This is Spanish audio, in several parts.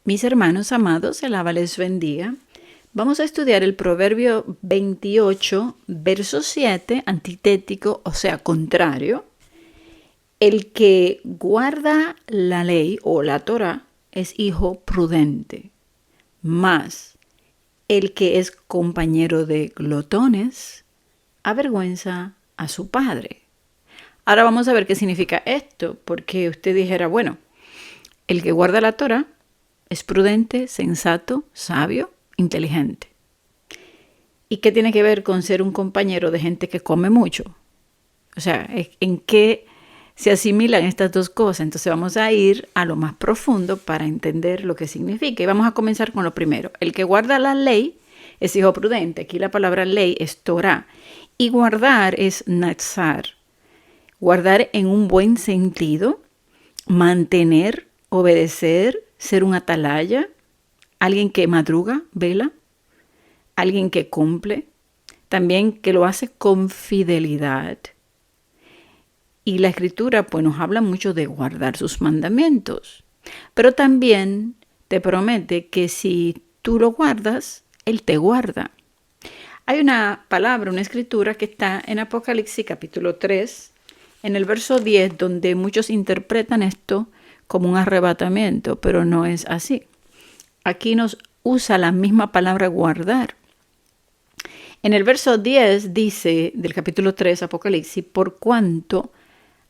Mis hermanos amados, el Abba les bendiga. Vamos a estudiar el Proverbio 28, verso 7, antitético, o sea, contrario. El que guarda la ley o la Torá es hijo prudente, mas el que es compañero de glotones avergüenza a su padre. Ahora vamos a ver qué significa esto, porque usted dijera, bueno, el que guarda la Torá es prudente, sensato, sabio, inteligente. ¿Y qué tiene que ver con ser un compañero de gente que come mucho? O sea, ¿en qué se asimilan estas dos cosas? Entonces vamos a ir a lo más profundo para entender lo que significa. Y vamos a comenzar con lo primero. El que guarda la ley es hijo prudente. Aquí la palabra ley es Torah. Y guardar es natzar. Guardar en un buen sentido, mantener, obedecer, ser un atalaya, alguien que madruga, vela, alguien que cumple, también que lo hace con fidelidad. Y la Escritura pues nos habla mucho de guardar sus mandamientos, pero también te promete que si tú lo guardas, Él te guarda. Hay una palabra, una escritura que está en Apocalipsis capítulo 3, en el verso 10, donde muchos interpretan esto como un arrebatamiento, pero no es así. Aquí nos usa la misma palabra guardar. En el verso 10 dice del capítulo 3, Apocalipsis, por cuanto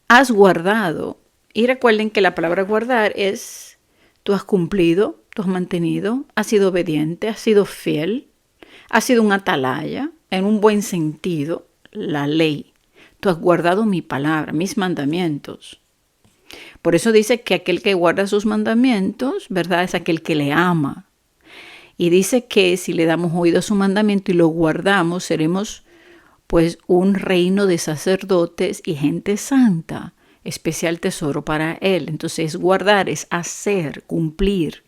has guardado. Y recuerden que la palabra guardar es, tú has cumplido, tú has mantenido, has sido obediente, has sido fiel, has sido un atalaya, en un buen sentido, la ley. Tú has guardado mi palabra, mis mandamientos. Por eso dice que aquel que guarda sus mandamientos, ¿verdad? Es aquel que le ama. Y dice que si le damos oído a su mandamiento y lo guardamos, seremos pues un reino de sacerdotes y gente santa, especial tesoro para Él. Entonces guardar es hacer, cumplir.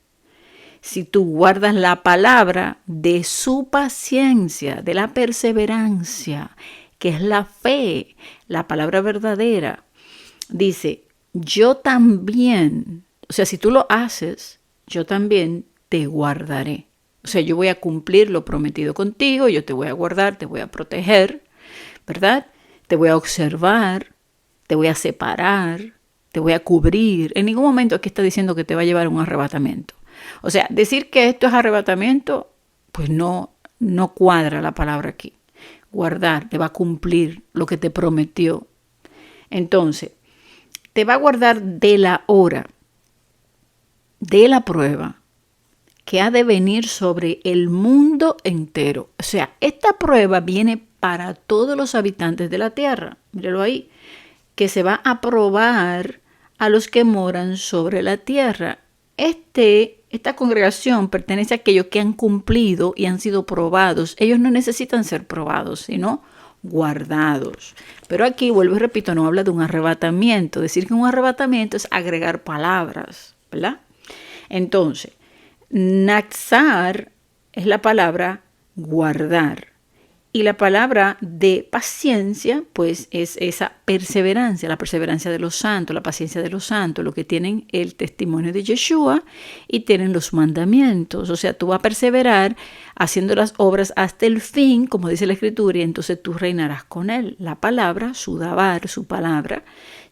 Si tú guardas la palabra de su paciencia, de la perseverancia, que es la fe, la palabra verdadera, dice, yo también, o sea, si tú lo haces, yo también te guardaré. O sea, yo voy a cumplir lo prometido contigo, yo te voy a guardar, te voy a proteger, ¿verdad? Te voy a observar, te voy a separar, te voy a cubrir. En ningún momento aquí está diciendo que te va a llevar a un arrebatamiento. O sea, decir que esto es arrebatamiento, pues no cuadra la palabra aquí. Guardar, te va a cumplir lo que te prometió. Entonces, te va a guardar de la hora, de la prueba, que ha de venir sobre el mundo entero. O sea, esta prueba viene para todos los habitantes de la tierra. Míralo ahí, que se va a probar a los que moran sobre la tierra. Esta congregación pertenece a aquellos que han cumplido y han sido probados. Ellos no necesitan ser probados, sino guardados. Pero aquí, vuelvo y repito, no habla de un arrebatamiento. Decir que un arrebatamiento es agregar palabras, ¿verdad? Entonces, natzar es la palabra guardar. Y la palabra de paciencia, pues es esa perseverancia, la perseverancia de los santos, la paciencia de los santos, lo que tienen el testimonio de Yeshua y tienen los mandamientos. O sea, tú vas a perseverar haciendo las obras hasta el fin, como dice la Escritura, y entonces tú reinarás con él. La palabra, su dabar, su palabra,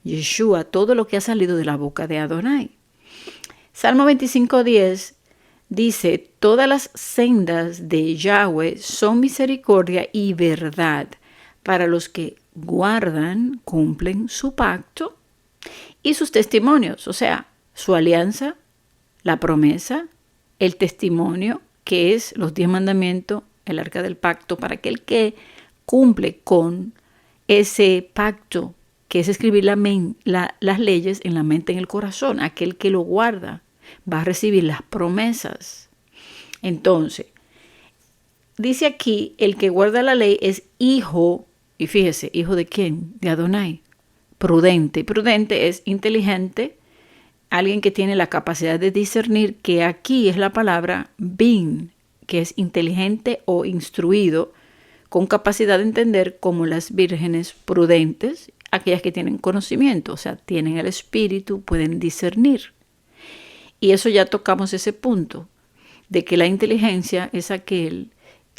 Yeshua, todo lo que ha salido de la boca de Adonai. Salmo 25:10 dice, todas las sendas de Yahweh son misericordia y verdad para los que guardan, cumplen su pacto y sus testimonios, o sea, su alianza, la promesa, el testimonio, que es los 10 mandamientos, el arca del pacto, para aquel que cumple con ese pacto, que es escribir las leyes en la mente, en el corazón, aquel que lo guarda va a recibir las promesas. Entonces, dice aquí, el que guarda la ley es hijo, y fíjese, ¿hijo de quién? De Adonai. Prudente. Prudente es inteligente, alguien que tiene la capacidad de discernir, que aquí es la palabra bin, que es inteligente o instruido, con capacidad de entender, como las vírgenes prudentes, aquellas que tienen conocimiento, o sea, tienen el espíritu, pueden discernir. Y eso ya tocamos ese punto, de que la inteligencia es aquel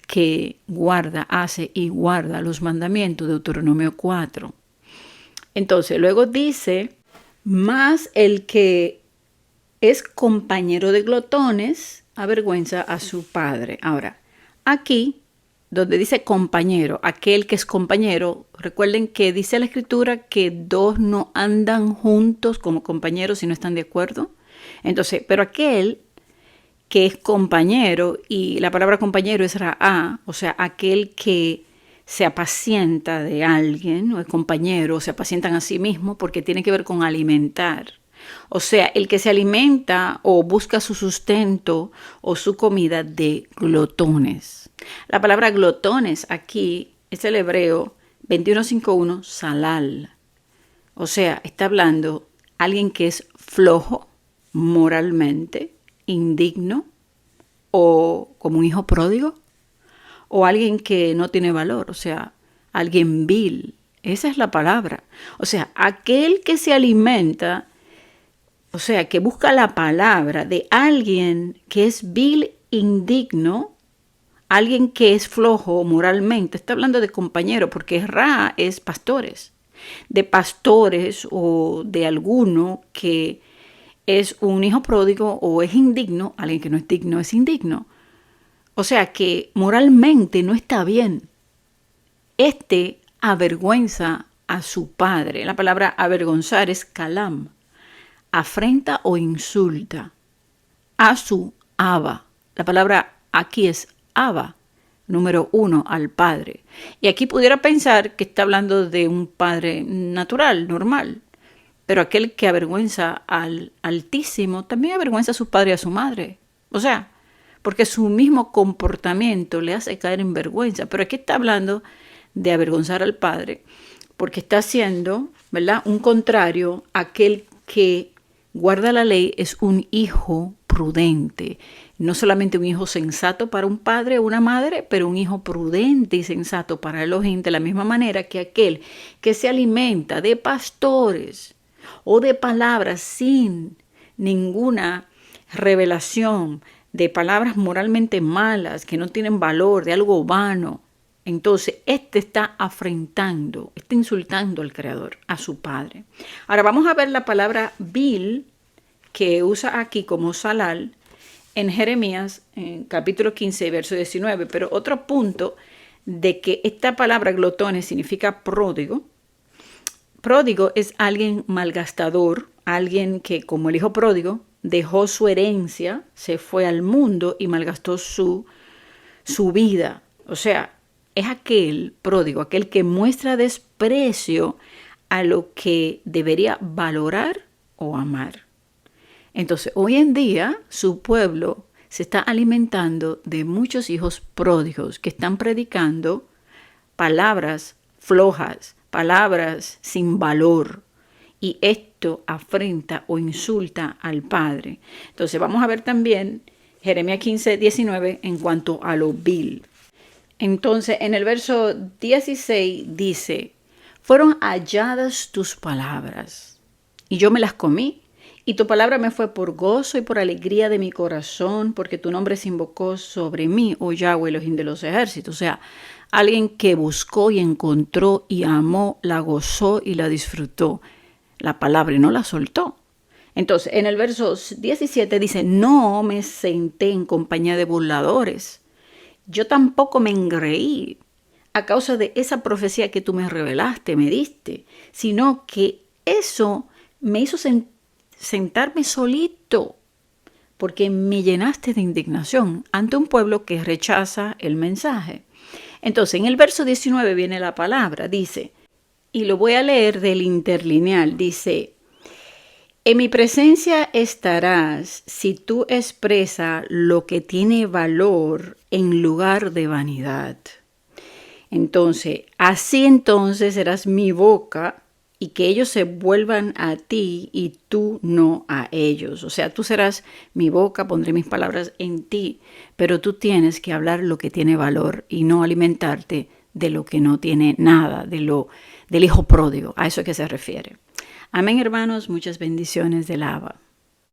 que guarda, hace y guarda los mandamientos de Deuteronomio 4. Entonces, luego dice, más el que es compañero de glotones avergüenza a su padre. Ahora, aquí, donde dice compañero, aquel que es compañero, recuerden que dice la escritura que dos no andan juntos como compañeros si no están de acuerdo. Entonces, pero aquel que es compañero, y la palabra compañero es ra'a, o sea, aquel que se apacienta de alguien, o es compañero, se apacientan a sí mismo, porque tiene que ver con alimentar. O sea, el que se alimenta o busca su sustento o su comida de glotones. La palabra glotones aquí es el hebreo 2151 salal. O sea, está hablando alguien que es flojo moralmente, indigno, o como un hijo pródigo, o alguien que no tiene valor, o sea, alguien vil. Esa es la palabra. O sea, aquel que se alimenta, o sea, que busca la palabra de alguien que es vil, indigno, alguien que es flojo moralmente. Está hablando de compañero, porque Ra es pastores. De pastores o de alguno que es un hijo pródigo o es indigno, alguien que no es digno es indigno. O sea que moralmente no está bien. Este avergüenza a su padre. La palabra avergonzar es kalam. Afrenta o insulta a su Abba. La palabra aquí es Abba, número 1, al padre. Y aquí pudiera pensar que está hablando de un padre natural, normal. Pero aquel que avergüenza al Altísimo también avergüenza a su padre y a su madre. O sea, porque su mismo comportamiento le hace caer en vergüenza. Pero aquí está hablando de avergonzar al padre, porque está haciendo, ¿verdad?, un contrario a aquel que guarda la ley, es un hijo prudente. No solamente un hijo sensato para un padre o una madre, pero un hijo prudente y sensato para Elohim, de la misma manera que aquel que se alimenta de pastores o de palabras sin ninguna revelación, de palabras moralmente malas, que no tienen valor, de algo vano. Entonces, este está afrentando, está insultando al Creador, a su Padre. Ahora vamos a ver la palabra vil, que usa aquí como salal, en Jeremías, en capítulo 15, verso 19. Pero otro punto de que esta palabra glotones significa pródigo. Pródigo es alguien malgastador, alguien que, como el hijo pródigo, dejó su herencia, se fue al mundo y malgastó su vida. O sea, es aquel pródigo, aquel que muestra desprecio a lo que debería valorar o amar. Entonces, hoy en día, su pueblo se está alimentando de muchos hijos pródigos que están predicando palabras flojas, palabras sin valor. Y esto afrenta o insulta al Padre. Entonces, vamos a ver también Jeremías 15, 19 en cuanto a lo vil. Entonces, en el verso 16 dice, fueron halladas tus palabras, y yo me las comí, y tu palabra me fue por gozo y por alegría de mi corazón, porque tu nombre se invocó sobre mí, oh Yahweh, Elohim de los ejércitos. O sea, alguien que buscó y encontró y amó, la gozó y la disfrutó, la palabra, y no la soltó. Entonces, en el verso 17 dice, no me senté en compañía de burladores. Yo tampoco me engreí a causa de esa profecía que tú me revelaste, me diste, sino que eso me hizo sentarme solito, porque me llenaste de indignación ante un pueblo que rechaza el mensaje. Entonces, en el verso 19 viene la palabra, dice, y lo voy a leer del interlineal, dice, en mi presencia estarás si tú expresas lo que tiene valor en lugar de vanidad. Entonces, así entonces serás mi boca y que ellos se vuelvan a ti y tú no a ellos. O sea, tú serás mi boca, pondré mis palabras en ti, pero tú tienes que hablar lo que tiene valor y no alimentarte de lo que no tiene nada, del hijo pródigo. A eso es que se refiere. Amén, hermanos. Muchas bendiciones del Abba.